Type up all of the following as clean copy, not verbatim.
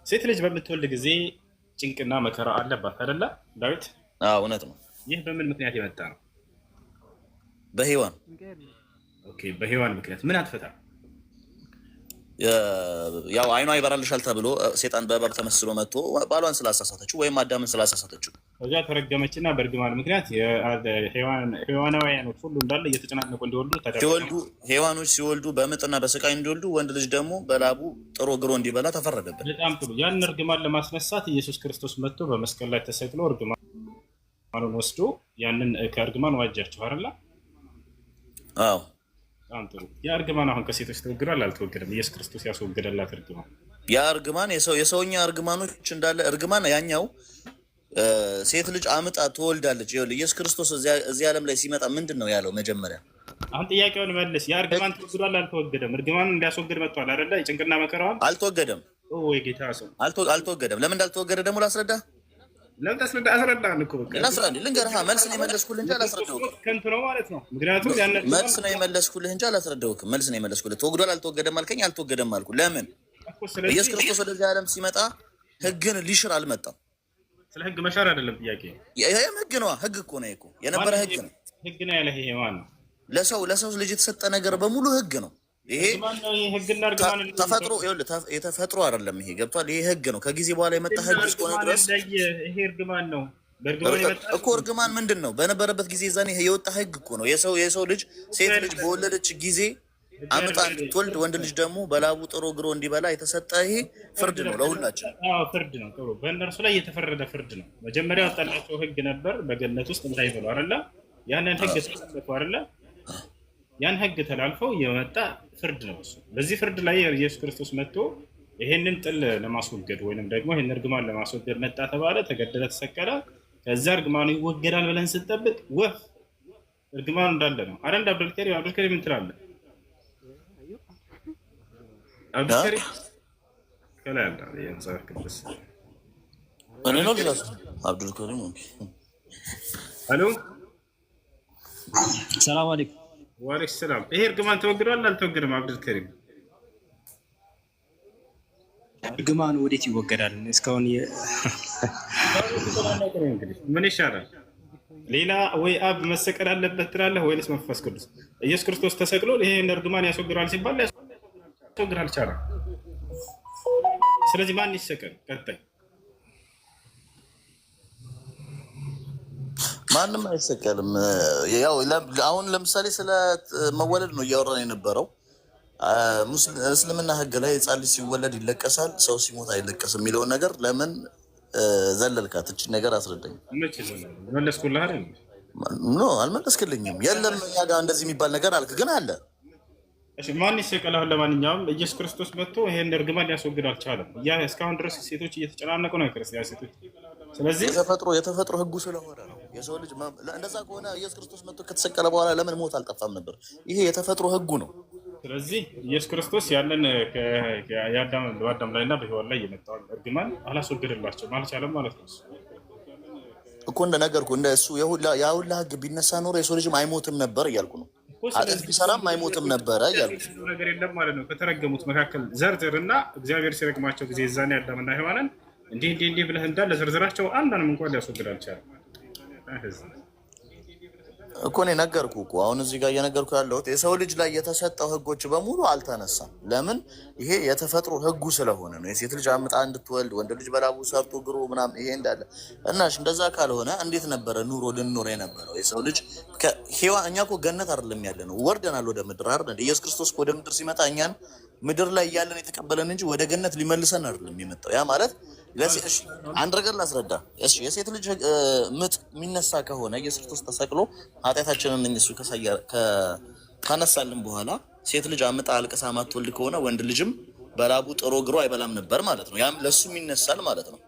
ሴት ልጅ በምትወልድ ጊዜ ጭንቅና መከራ አለባት አይደለ ዳዊት? እውነት ነው። ይህ በምን ምክንያት የመጣ ነው? በሔዋን በሔዋን ምክንያት ምን አትፈታ? ያው አይኗ ይበራልሻል ተብሎ ሴጣን በእባብ ተመስሎ መጥቶ ባሏን ስላሳሳተችው ወይም አዳምን ስላሳሳተችው ከዚያ ተረገመችና በእርግማን ምክንያት ሔዋናውያኖች ሁሉ እንዳለ እየተጨናነቁ እንዲወልዱ ተደረገ። ሔዋኖች ሲወልዱ በምጥና በስቃይ እንዲወልዱ ወንድ ልጅ ደግሞ በላቡ ጥሮ ግሮ እንዲበላ ተፈረደበት። በጣም ጥሩ። ያን እርግማን ለማስነሳት ኢየሱስ ክርስቶስ መጥቶ በመስቀል ላይ ተሰቅሎ እርግማኑን ወስዶ ያንን ከእርግማን ዋጃቸው አይደል? አዎ በጣም ጥሩ። ያ እርግማን አሁን ከሴቶች ተወግዷል አልተወገደም? ኢየሱስ ክርስቶስ ያስወገደላት እርግማን ያ እርግማን የሰውኛ እርግማኖች እንዳለ እርግማን ያኛው ሴት ልጅ አምጣ ትወልዳለች። ይኸውልህ ኢየሱስ ክርስቶስ እዚህ ዓለም ላይ ሲመጣ ምንድን ነው ያለው? መጀመሪያ አሁን ጥያቄውን መልስ። ያ እርግማን ተወግዷል አልተወገደም? እርግማኑን እንዲያስወግድ መጥቷል አይደለ? የጭንቅና መከራውን አልተወገደም። ወይ ጌታ ሰው አልተወገደም። ለምን እንዳልተወገደ ደግሞ ላስረዳ። ለምን ታስረዳ? አስረዳን እኮ በቃ ላስረዳ። ልንገርህ፣ መልስ ነው የመለስኩልህ እንጂ አላስረዳሁህም። ከንቱ ነው ማለት ነው። ምክንያቱም መልስ ነው የመለስኩልህ እንጂ አላስረዳሁህም። መልስ ነው የመለስኩልህ። ተወግዷል አልተወገደም አልከኝ፣ አልተወገደም አልኩህ። ለምን? ኢየሱስ ክርስቶስ ወደዚህ ዓለም ሲመጣ ሕግን ሊሽር አልመጣም። ስለ ሕግ መሻር አይደለም ጥያቄ። ይሄም ሕግ ነው። ሕግ እኮ ነው እኮ የነበረ ሕግ ነው። ሕግ ነው ያለ ይሄ ማን ነው? ለሰው ልጅ የተሰጠ ነገር በሙሉ ሕግ ነው። ይሄ ተፈጥሮ የተፈጥሮ አይደለም። ይሄ ገብቷል። ይሄ ሕግ ነው። ከጊዜ በኋላ የመጣ ሕግ እስከሆነ ድረስ ይሄ እርግማን ነው እኮ። እርግማን ምንድን ነው? በነበረበት ጊዜ ዛኔ የወጣ ሕግ እኮ ነው። የሰው ልጅ ሴት ልጅ በወለደች ጊዜ አምጣ እንድትወልድ ወንድ ልጅ ደግሞ በላቡ ጥሮ ግሮ እንዲበላ የተሰጠ ይሄ ፍርድ ነው ለሁላችን። ፍርድ ነው። ጥሩ። በእነርሱ ላይ የተፈረደ ፍርድ ነው። መጀመሪያ ያወጣላቸው ሕግ ነበር በገነት ውስጥ እንዳይበሉ አይደለ? ያንን ሕግ ተላለፉ አይደለ? ያን ሕግ ተላልፈው የመጣ ፍርድ ነው እሱ። በዚህ ፍርድ ላይ ኢየሱስ ክርስቶስ መጥቶ ይሄንን ጥል ለማስወገድ ወይንም ደግሞ ይሄን እርግማን ለማስወገድ መጣ ተባለ፣ ተገደለ፣ ተሰቀለ። ከዛ እርግማኑ ይወገዳል ብለን ስንጠብቅ ወፍ እርግማኑ እንዳለ ነው አይደል? አብዱልከሪም ምን ትላለህ? አብዱልከሪም ከላይ አለ የመጽሐፍ ቅዱስ እኔ ነው ልላስ አብዱልከሪም አሎ፣ ሰላም አለይኩም። ወአለይኩም ሰላም። ይሄ እርግማን ተወግዷል አልተወገደም? አብዱልከሪም እርግማኑ ወዴት ይወገዳል? እስካሁን ምን ይሻላል? ሌላ ወይ አብ መሰቀል አለበት ትላለህ ወይስ መንፈስ ቅዱስ? ኢየሱስ ክርስቶስ ተሰቅሎ ይሄን እርግማን ያስወግዳል ሲባል ያስወግዳል አልቻለም። ስለዚህ ማን ይሰቀል? ቀጣይ ማንም አይሰቀልም። ያው አሁን ለምሳሌ ስለ መወለድ ነው እያወራን የነበረው። እስልምና ሕግ ላይ ሕፃን ልጅ ሲወለድ ይለቀሳል፣ ሰው ሲሞት አይለቀስም የሚለውን ነገር ለምን ዘለልካት? እችን ነገር አስረዳኝ። መለስኩልህ አይደል? ኖ አልመለስክልኝም። የለም እኛ ጋር እንደዚህ የሚባል ነገር አልክ፣ ግን አለ። እሺ ማን ይሰቀል? አሁን ለማንኛውም ኢየሱስ ክርስቶስ መጥቶ ይሄን እርግማን ሊያስወግድ አልቻለም። እስካሁን ድረስ ሴቶች እየተጨናነቁ ነው፣ ክርስቲያን ሴቶች። ስለዚህ የተፈጥሮ ሕጉ ስለሆነ ነው። የሰው ልጅ እንደዛ ከሆነ ኢየሱስ ክርስቶስ መጥቶ ከተሰቀለ በኋላ ለምን ሞት አልጠፋም ነበር? ይሄ የተፈጥሮ ሕጉ ነው። ስለዚህ ኢየሱስ ክርስቶስ ያለን በአዳም ላይና በሔዋን ላይ የመጣውን እርግማን አላስወገደላቸውም፣ አልቻለም ማለት ነው እኮ። እንደነገርኩህ እንደ እሱ ያ ሁላ ሕግ ቢነሳ ኖሮ የሰው ልጅም አይሞትም ነበር እያልኩ ነው። ኃጢአት ቢሰራም አይሞትም ነበረ እያልኩ ነገር የለም ማለት ነው። ከተረገሙት መካከል ዘርዝርና እግዚአብሔር ሲረግማቸው ጊዜ የዛኔ አዳምና ሔዋንን እንዲህ ብለህ እንዳለ ዘርዝራቸው አንዳንም እንኳን ሊያስወግድ አልቻለም እኮ። እኔ ነገርኩህ እኮ አሁን እዚህ ጋር እየነገርኩህ ያለሁት የሰው ልጅ ላይ የተሰጠው ሕጎች በሙሉ አልተነሳም። ለምን? ይሄ የተፈጥሮ ሕጉ ስለሆነ ነው። የሴት ልጅ አምጣ እንድትወልድ ወንድ ልጅ በላቡ ሰርቶ ግሮ ምናምን ይሄ እንዳለ እናሽ። እንደዛ ካልሆነ እንዴት ነበረ ኑሮ ልንኖር የነበረው? የሰው ልጅ እኛ እኮ ገነት አይደለም ያለ ነው፣ ወርደናል ወደ ምድር አይደል? ኢየሱስ ክርስቶስ ወደ ምድር ሲመጣ እኛን ምድር ላይ እያለን የተቀበለን እንጂ ወደ ገነት ሊመልሰን አይደለም የመጣው። ያ ማለት አንድ ነገር ላስረዳ። የሴት ልጅ ምጥ የሚነሳ ከሆነ ኢየሱስ ክርስቶስ ተሰቅሎ ኃጢአታችንን እሱ ካነሳልን በኋላ ሴት ልጅ አምጣ አልቅሳ ማትወልድ ከሆነ ወንድ ልጅም በላቡ ጥሮ ግሮ አይበላም ነበር ማለት ነው። ያም ለሱም ይነሳል ማለት ነው።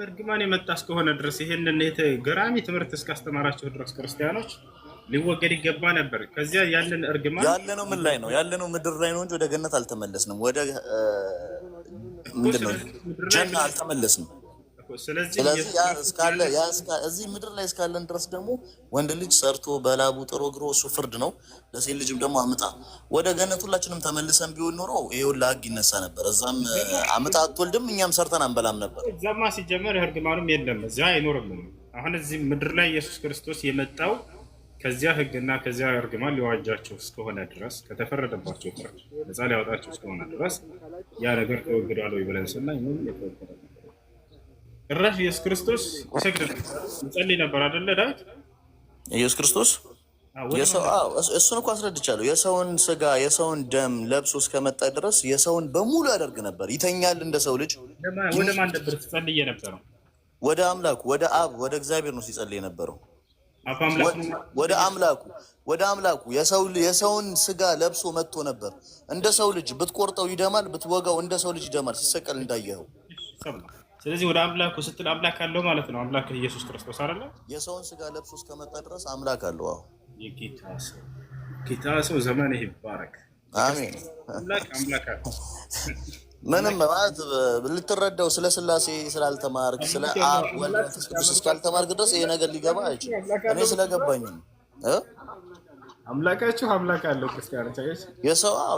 እርግማን የመጣ እስከሆነ ድረስ ይሄንን ገራሚ ትምህርት እስካስተማራቸው ድረስ ክርስቲያኖች ሊወገድ ይገባ ነበር። ከዚያ ያለን እርግማን ያለነው ምን ላይ ነው? ያለነው ምድር ላይ ነው እንጂ ወደ ገነት አልተመለስንም። ወደ ምንድነው ጀና አልተመለስንም። ስለዚህ እዚህ ምድር ላይ እስካለን ድረስ ደግሞ ወንድ ልጅ ሰርቶ በላቡ ጥሮ ግሮ እሱ ፍርድ ነው። ለሴት ልጅም ደግሞ አምጣ ወደ ገነት ሁላችንም ተመልሰን ቢሆን ኖሮ ይሄ ሁላ ህግ ይነሳ ነበር። እዛም አምጣ አትወልድም፣ እኛም ሰርተን አንበላም ነበር። እዛማ ሲጀመር እርግማኑም የለም፣ እዚያ አይኖርም። አሁን እዚህ ምድር ላይ ኢየሱስ ክርስቶስ የመጣው ከዚያ ህግና ከዚያ እርግማን ሊዋጃቸው እስከሆነ ድረስ ከተፈረደባቸው ፍርድ ነፃ ሊያወጣቸው እስከሆነ ድረስ ያ ነገር ተወግዷል ወይ ብለን ስናይ ምን የተወገደ ነገር? ጭራሽ ኢየሱስ ክርስቶስ ይሰግድ ነበር፣ ይጸልይ ነበር አይደለ ዳዊት? ኢየሱስ ክርስቶስ እሱን እኮ አስረድቻለሁ። የሰውን ስጋ የሰውን ደም ለብሶ እስከመጣ ድረስ የሰውን በሙሉ ያደርግ ነበር። ይተኛል እንደ ሰው ልጅ። ወደ ማን ነበር ሲጸልይ የነበረው? ወደ አምላኩ፣ ወደ አብ፣ ወደ እግዚአብሔር ነው ሲጸልይ የነበረው። ወደ አምላኩ የሰውን ስጋ ለብሶ መጥቶ ነበር። እንደ ሰው ልጅ ብትቆርጠው ይደማል፣ ብትወጋው እንደ ሰው ልጅ ይደማል፣ ሲሰቀል እንዳየኸው። ስለዚህ ወደ አምላኩ ስትል አምላክ አለው ማለት ነው። አምላክ ኢየሱስ ክርስቶስ አይደለ? የሰውን ስጋ ለብሶ እስከመጣ ድረስ አምላክ አለው። አዎ ጌታ ሰው ዘመን ይባረክ። አሜን። አምላክ አለ። ምንም ማለት ልትረዳው ስለ ስላሴ ስላልተማርክ ስለ አብ ወልድ መንፈስ ቅዱስ እስካልተማርክ ድረስ ይሄ ነገር ሊገባ አይችልም። እኔ ስለገባኝ አምላካችሁ አምላክ አለው። ክርስቲያኖች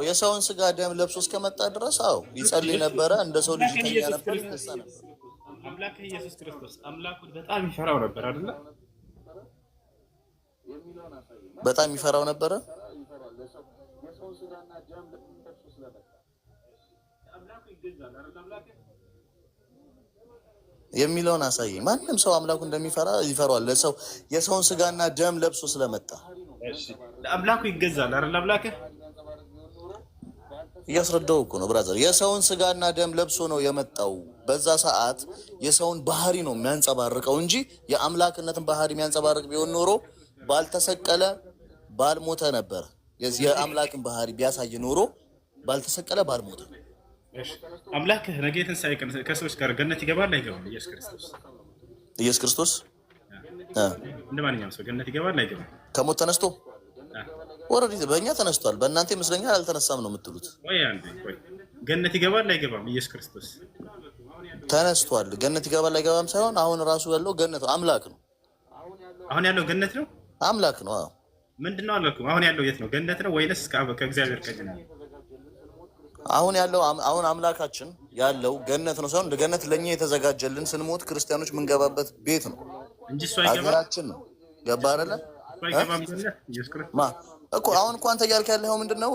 የሰውን ስጋ ደም ለብሶ እስከመጣ ድረስ ይጸልይ ነበረ፣ እንደ ሰው ልጅ ይተኛ ነበር፣ ይነሳ ነበር። አምላክ ኢየሱስ ክርስቶስ አምላኩን በጣም ይፈራው ነበር አይደለ? በጣም ይፈራው ነበረ። የሚለውን አሳየኝ። ማንም ሰው አምላኩ እንደሚፈራ ይፈራዋል። ለሰው የሰውን ስጋና ደም ለብሶ ስለመጣ አምላኩ ይገዛል አይደል? አምላክ እያስረዳው እኮ ነው ብራዘር። የሰውን ስጋና ደም ለብሶ ነው የመጣው። በዛ ሰዓት የሰውን ባህሪ ነው የሚያንጸባርቀው እንጂ የአምላክነትን ባህሪ የሚያንጸባርቅ ቢሆን ኖሮ ባልተሰቀለ ባልሞተ ነበር። የአምላክን ባህሪ ቢያሳይ ኖሮ ባልተሰቀለ ባልሞተ። አምላክ ነገ ትንሣኤ ቀን ከሰዎች ጋር ገነት ይገባል አይገባም? ኢየሱስ ክርስቶስ እንደ ማንኛውም ሰው ገነት ይገባል አይገባም? ከሞት ተነስቶ ወረዲ በእኛ ተነስቷል። በእናንተ ይመስለኛል አልተነሳም ነው የምትሉት። ገነት ይገባል አይገባም? ኢየሱስ ክርስቶስ ተነስቷል። ገነት ይገባል አይገባም ሳይሆን አሁን ራሱ ያለው ገነት ነው። አምላክ ነው። አሁን ያለው ገነት ነው፣ አምላክ ነው። ምንድን ነው አላልኩም? አሁን ያለው የት ነው? ገነት ነው ወይንስ ከእግዚአብሔር ቀኝ ነው? አሁን አምላካችን ያለው ገነት ነው ሳይሆን ገነት ለእኛ የተዘጋጀልን ስንሞት ክርስቲያኖች የምንገባበት ቤት ነው እንጂ ሀገራችን ነው። ገባህ አይደለ እኮ? አሁን እኮ አንተ እያልክ ያለኸው ምንድን ነው?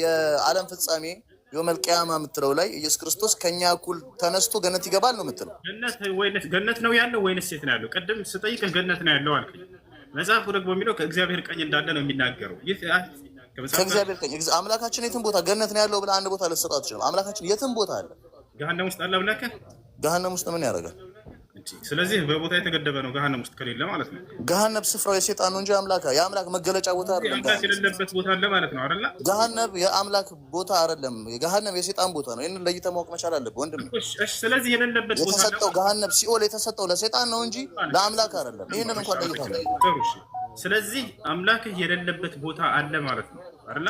የዓለም ፍጻሜ የውመል ቂያማ የምትለው ላይ ኢየሱስ ክርስቶስ ከኛ እኩል ተነስቶ ገነት ይገባል ነው የምትለው? ገነት ነው ያለው ወይንስ የት ነው ያለው? ቅድም ስጠይቅህ ገነት ነው ያለው አልከኝ። መጽሐፉ ደግሞ የሚለው ከእግዚአብሔር ቀኝ እንዳለ ነው የሚናገረው። ከእግዚአብሔር ቀኝ አምላካችን የትም ቦታ ገነት ነው ያለው ብለህ አንድ ቦታ ልትሰጠው አትችልም። አምላካችን የትም ቦታ አለ። ገሃነም ውስጥ አለ ብለህ ገሃነም ውስጥ ምን ያደርጋል? ስለዚህ በቦታ የተገደበ ነው ገሃነም ውስጥ ከሌለ ማለት ነው። ገሃነም ስፍራው የሰይጣን ነው እንጂ የአምላክ መገለጫ ቦታ አይደለም። አምላክ የሌለበት ቦታ አለ ማለት ነው አይደል? ገሃነም የአምላክ ቦታ አይደለም። ገሃነም የሰይጣን ቦታ ነው። ይሄንን ለይተህ ማወቅ መቻል አለብህ ወንድም። ስለዚህ የሌለበት ቦታ የተሰጠው ገሃነም ሲኦል የተሰጠው ለሰይጣን ነው እንጂ ለአምላክ አይደለም። ይሄንን እንኳን ለይተህ ስለዚህ አምላክ የሌለበት ቦታ አለ ማለት ነው አይደል?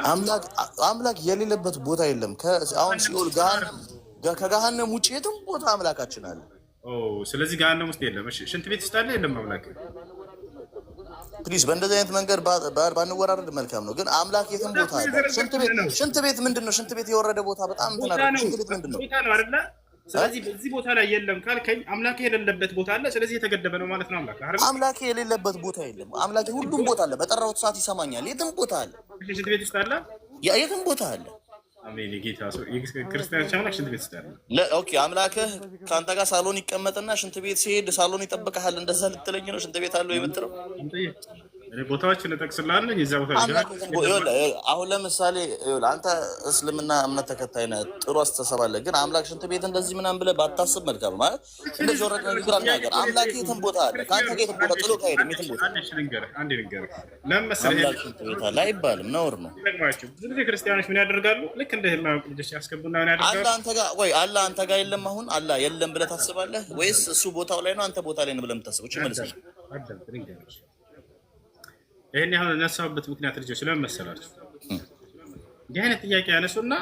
አምላክ የሌለበት ቦታ የለም። አሁን ሲኦል ከገሃነም ውጭ የትም ቦታ አምላካችን አለ። ስለዚህ ገሃነም ውስጥ የለም። እሺ ሽንት ቤት ውስጥ አለ የለም አምላክ? ፕሊዝ በእንደዚህ አይነት መንገድ ባንወራረድ መልካም ነው። ግን አምላክ የትም ቦታ አለ። ሽንት ቤት ምንድን ነው? ሽንት ቤት የወረደ ቦታ በጣም እንትን አለ። ሽንት ቤት ምንድን ነው? ስለዚህ በዚህ ቦታ ላይ የለም ካልከኝ አምላክ የሌለበት ቦታ አለ። ስለዚህ የተገደበ ነው ማለት ነው አምላክ አይደል? አምላክ የሌለበት ቦታ የለም። አምላክ ሁሉም ቦታ አለ። በጠራሁት ሰዓት ይሰማኛል። የትም ቦታ አለ። ሽንት ቤት ውስጥ አለ። የትም ቦታ አለ። አሜን። የጌታ ሰው ክርስቲያኖች አምላክ ሽንት ቤት ውስጥ አለ። ኦኬ አምላክህ ከአንተ ጋር ሳሎን ይቀመጥና ሽንት ቤት ሲሄድ ሳሎን ይጠብቅሃል። እንደዛ ልትለኝ ነው ሽንት ቤት አለው የምትለው? ቦታዎችን እጠቅስልሃለሁ። የዛ ቦታ አሁን ለምሳሌ አንተ እስልምና እምነት ተከታይ ነህ፣ ጥሩ አስተሳሰብ አለ። ግን አምላክ ሽንት ቤት እንደዚህ ምናምን ብለህ ባታስብ መልካም ማለት እንደዚህ ወረደ ንግግር አልናገር። አምላክ የትም ቦታ አለ። ከአንተ ጋር የትም ቦታ ጥሎ ካሄድም የትም ቦታ ለምን መሰለህ ሽንት ቤት አለ አይባልም፣ ነውር ነው። ብዙ ጊዜ ክርስቲያኖች ምን ያደርጋሉ? ልክ እንደ ህማያውቁ ልጆች ያስገቡና ምን ያደርጋሉ? አለ አንተ ጋር የለም። አሁን አለ የለም ብለህ ታስባለህ ወይስ እሱ ቦታው ላይ ነው አንተ ቦታ ላይ ነው ብለህ የምታስበው? መልስ ይሄን ያህል ነሳውበት ምክንያት ልጆች ለምን መሰላችሁ? እንዲህ አይነት ጥያቄ ያነሱና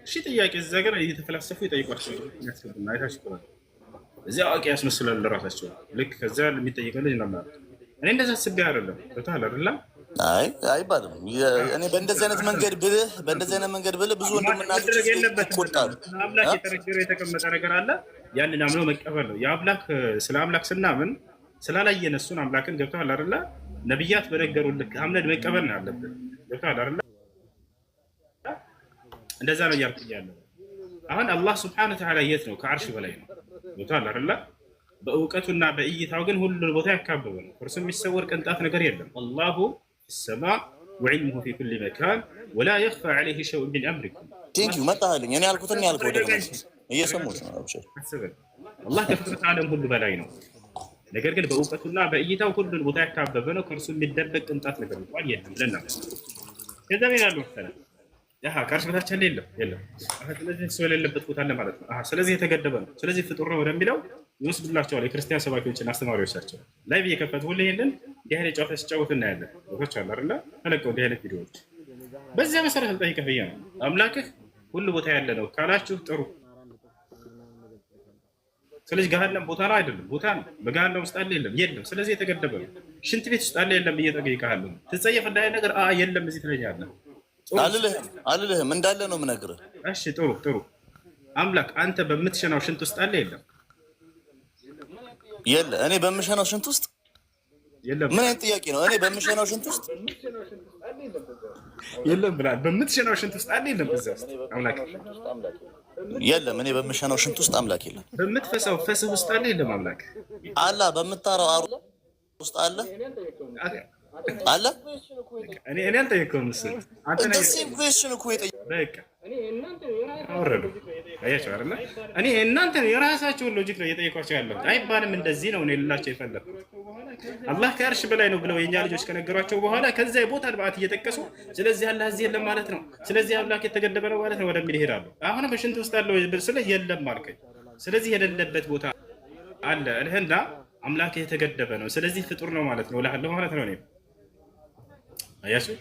እሺ ጥያቄ እዛ ጋር እየተፈላሰፉ ይጠይቋቸው ያስገቡና አይታችሁ እዚያ አዋቂ ያስመስላሉ ራሳቸው። ልክ ከዛ የሚጠይቀው ልጅ ነው ማለት እኔ እንደዛ አስቤ አይደለም በታል አይደለም። አይ አይባልም። እኔ በእንደዚህ አይነት መንገድ ብልህ ብዙ ወንድምና ይቆጣሉ። አምላክ የተነገረ የተቀመጠ ነገር አለ። ያንን አምኖ መቀበል ነው። የአምላክ ስለ አምላክ ስናምን ስላላየን እሱን አምላክን ገብተዋል አይደለ? ነብያት በነገሩን ልክ አምነን መቀበል ነው ያለብን። ገብተዋል አይደለ? እንደዛ ነው እያልኩ ያለው። አሁን አላህ ስብሐነሁ ወተዓላ የት ነው? ከአርሽ በላይ ነው። ገብተዋል አይደለ? በእውቀቱና በእይታው ግን ሁሉን ቦታ ያካበበ ነው። እርሱ የሚሰወር ቅንጣት ነገር የለም። አላሁ ፊሰማ ወዕልሙሁ ፊ ኩሊ መካን ወላ የኽፋ ዐለይሂ ሸይኡን ሚን አምሪኩም። ቴንኪው መጣህልኝ። እኔ ያልኩትን ያልከው ደግሞ እየሰሙት ነው። አላህ ከፍጥረት ዓለም ሁሉ በላይ ነው። ነገር ግን በእውቀቱና በእይታው ሁሉን ቦታ ያካበበ ነው። ከእርሱ የሚደበቅ ቅንጣት ነገር እንኳን የለም ብለና ከዛ ምን ያለው መሰለህ ከእርሱ በታች የለም። ስለዚህ ሰው የሌለበት ቦታ አለ ማለት ነው። ስለዚህ የተገደበ ነው። ስለዚህ ፍጡር ነው ወደሚለው ይወስዱላቸዋል የክርስቲያን ሰባኪዎችና አስተማሪዎቻቸው ላይ እየከፈቱ ሁሉ ይሄንን እንዲህ አይነት ጨዋታ ሲጫወቱ እናያለን። ቦታዎች አሉ አይደለ? ተለቀው እንዲህ አይነት ቪዲዮዎች በዚያ መሰረት ልጠይቅህ ብዬ ነው። አምላክህ ሁሉ ቦታ ያለ ነው ካላችሁ ጥሩ። ስለዚህ ገሃነም ቦታ ነው አይደለም? ቦታ ነው። በገሃነም ውስጥ አለ የለም። ስለዚህ የተገደበ ነው። ሽንት ቤት ውስጥ አለ የለም ብዬ ጠይቅሃለሁ። ትጸየፍ እንዳይ ነገር የለም እዚህ ትለኛለህ። አልልህም እንዳለ ነው የምነግርህ። እሺ ጥሩ። አምላክ አንተ በምትሸናው ሽንት ውስጥ አለ የለም? እኔ በምሸናው ሽንት ውስጥ የለም። ምን አይነት ጥያቄ ነው? እኔ በምሸናው ሽንት ውስጥ የለም ብላል። በምትሸናው ሽንት ውስጥ አለ የለም? እዛ ውስጥ አምላክ የለም። እኔ በምሸናው ሽንት ውስጥ አምላክ የለም። በምትፈሳው ፈስህ ውስጥ አለ የለም? አምላክ አላ በምታረው አሩ ውስጥ አለ እኔ አልጠየቅኩም። ምስል አንተ በቃ አወረዱ አያቸው አይደለ? እኔ እናንተን የራሳቸውን ሎጂክ ነው እየጠየኳቸው ያለው። አይባልም እንደዚህ ነው እኔ ልላቸው የፈለኩት። አላህ ከአርሽ በላይ ነው ብለው የኛ ልጆች ከነገሯቸው በኋላ ከዛ የቦታ ልባት እየጠቀሱ ስለዚህ አላህ እዚህ የለም ማለት ነው፣ ስለዚህ አምላክ የተገደበ ነው ማለት ነው ወደሚል ይሄዳሉ። አሁን በሽንት ውስጥ አለው ስልህ የለም አልከኝ። ስለዚህ የሌለበት ቦታ አለ እልህና አምላክ የተገደበ ነው ስለዚህ ፍጡር ነው ማለት ነው እልሃለሁ ማለት ነው። እኔ አያችሁ